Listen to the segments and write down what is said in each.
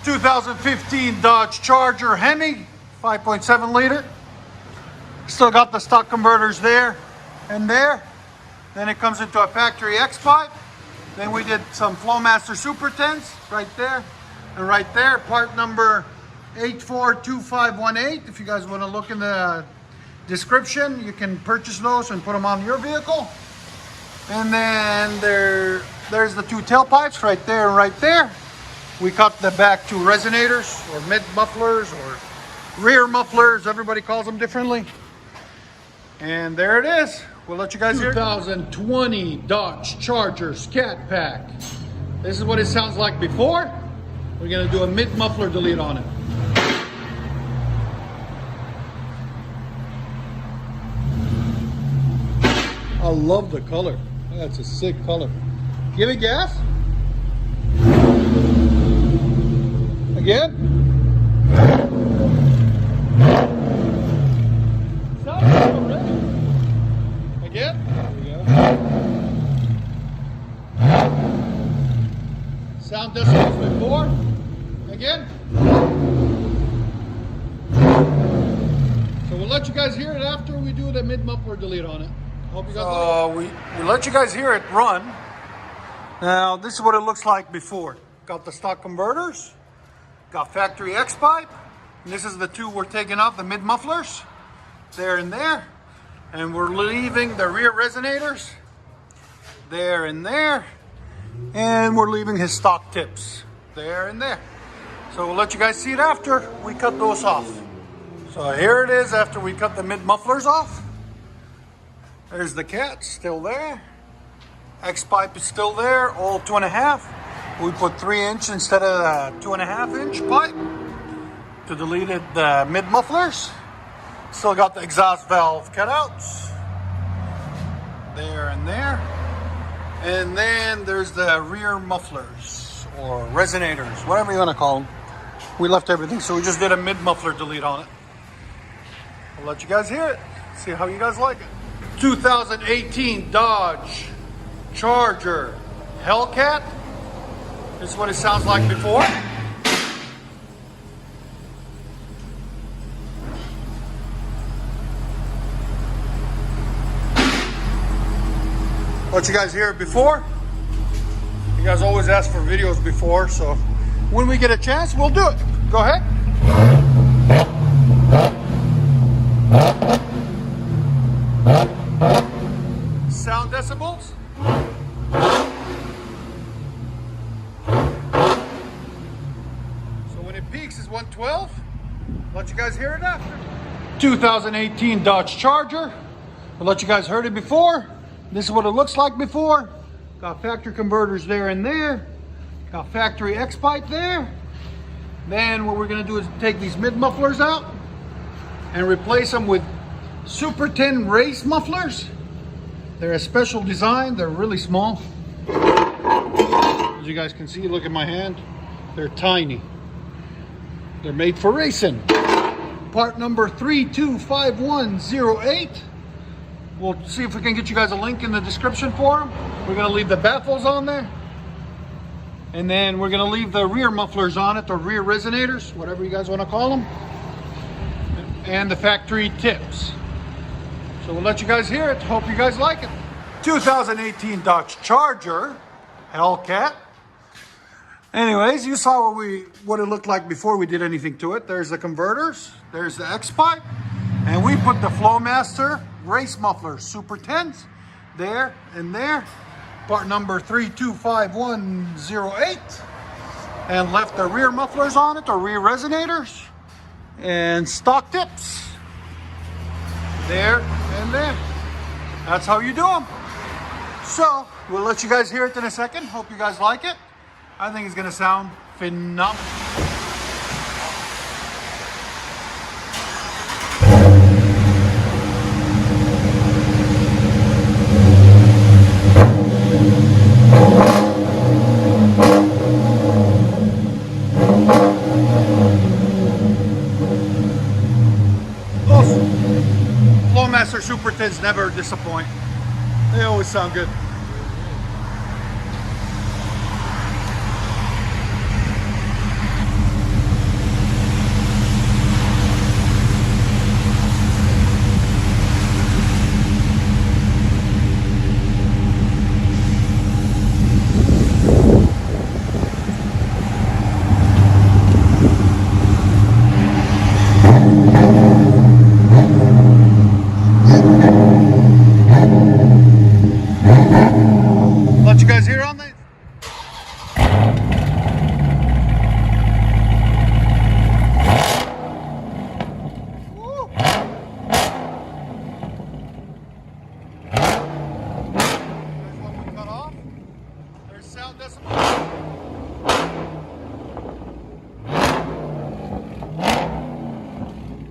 2015 Dodge Charger HEMI, 5.7 liter. Still got the stock converters there and there. Then it comes into a factory X pipe. Then we did some FLOWMASTER Super 10s right there and right there. Part number 842518. If you guys want to look in the description, you can purchase those and put them on your vehicle. And then there's the two tailpipes right there and right there. We cut the back two resonators or mid mufflers or rear mufflers. Everybody calls them differently. And there it is. We'll let you guys hear. 2020 Dodge Charger Scat Pack. This is what it sounds like before. We're gonna do a mid muffler delete on it. I love the color. That's a sick color. Give it gas. Again. Sounds good already. Again. There we go. Sound decibels before. Again. So we'll let you guys hear it after we do the mid muffler delete on it. Hope you guys like it. We let you guys hear it run. Now this is what it looks like before. Got the stock converters. Got factory X pipe. And this is the two we're taking off, the mid mufflers. There and there. And we're leaving the rear resonators. There and there. And we're leaving his stock tips. There and there. So we'll let you guys see it after we cut those off. So here it is after we cut the mid mufflers off. There's the cat still there. X pipe is still there, all 2.5. We put 3-inch instead of a 2.5-inch pipe to delete the mid mufflers. Still got the exhaust valve cutouts there and there. And then there's the rear mufflers or resonators, whatever you want to call them. We left everything, so we just did a mid muffler delete on it. I'll let you guys hear it, see how you guys like it. 2018 Dodge Charger Hellcat. This is what it sounds like before. Let you guys hear it before. You guys always ask for videos before, so when we get a chance, we'll do it. Go ahead. Sound decibels. So when it peaks is 112. Let you guys hear it after. 2018 Dodge Charger. I'll let you guys heard it before. This is what it looks like before. Got factory converters there and there. Got factory X pipe there. Then what we're gonna do is take these mid mufflers out and replace them with Super 10 race mufflers. They're a special design. They're really small. As you guys can see, look at my hand. They're tiny. They're made for racing. Part number 325108. We'll see if we can get you guys a link in the description for them. We're gonna leave the baffles on there. And then we're gonna leave the rear mufflers on it, the rear resonators, whatever you guys wanna call them. And the factory tips. So we'll let you guys hear it. Hope you guys like it. 2018 Dodge Charger Hellcat. Anyways, you saw what it looked like before we did anything to it. There's the converters, there's the X pipe, and we put the FLOWMASTER race mufflers, Super 10s, there and there. Part number 325108. And left the rear mufflers on it, or rear resonators, and stock tips. There and there. That's how you do them. So we'll let you guys hear it in a second. Hope you guys like it. I think it's gonna sound phenomenal. FLOWMASTER Super 10s never disappoint. They always sound good. sound decibel.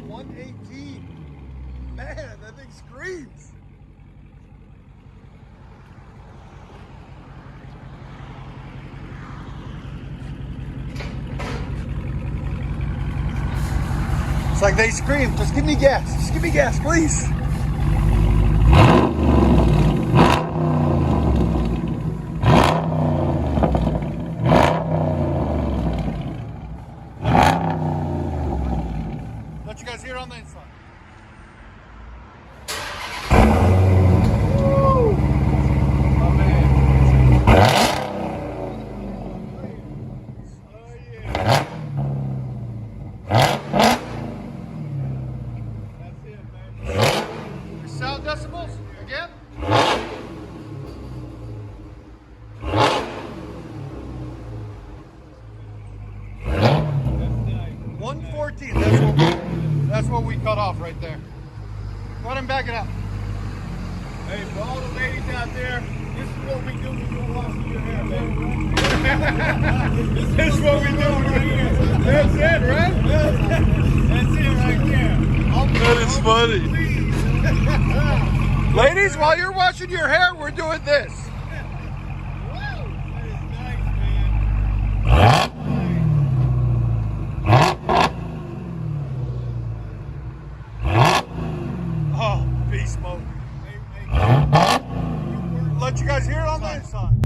118. Man, that thing screams. It's like they scream, just give me gas. Just give me gas, please. Let you guys hear it on the inside. Woo! Oh, man. Oh, yeah. That's it, man. Sound decibels again. 114. That's what we cut off right there. Go ahead and back it up. Hey, for all the ladies out there, this is what we do when you're washing your hair, man. This is what we do right here. That's it, right? That's it right there. That is funny. Ladies, while you're washing your hair, we're doing this. That is nice, man. Oh, beast mode. Let you guys hear it on the inside.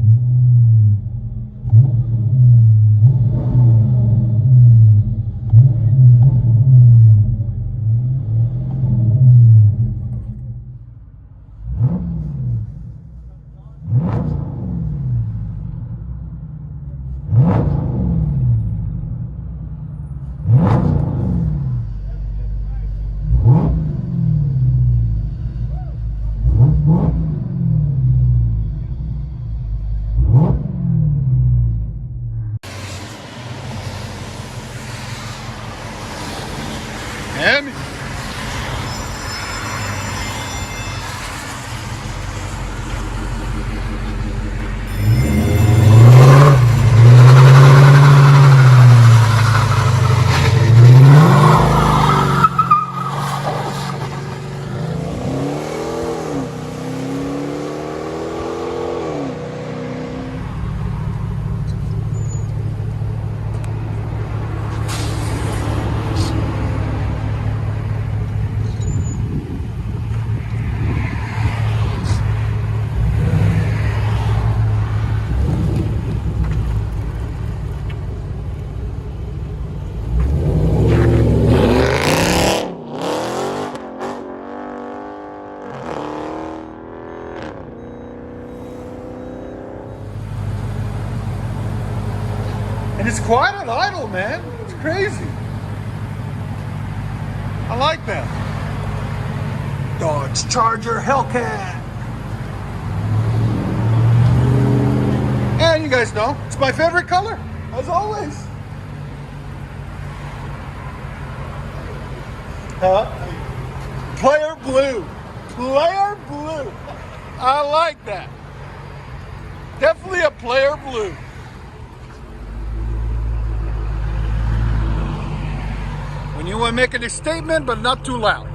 HEMI. And it's quiet and idle, man. It's crazy. I like that. Dodge Charger Hellcat. And you guys know, it's my favorite color, as always. Huh? Player blue. Player blue. I like that. Definitely a player blue. When you want to make a statement, but not too loud.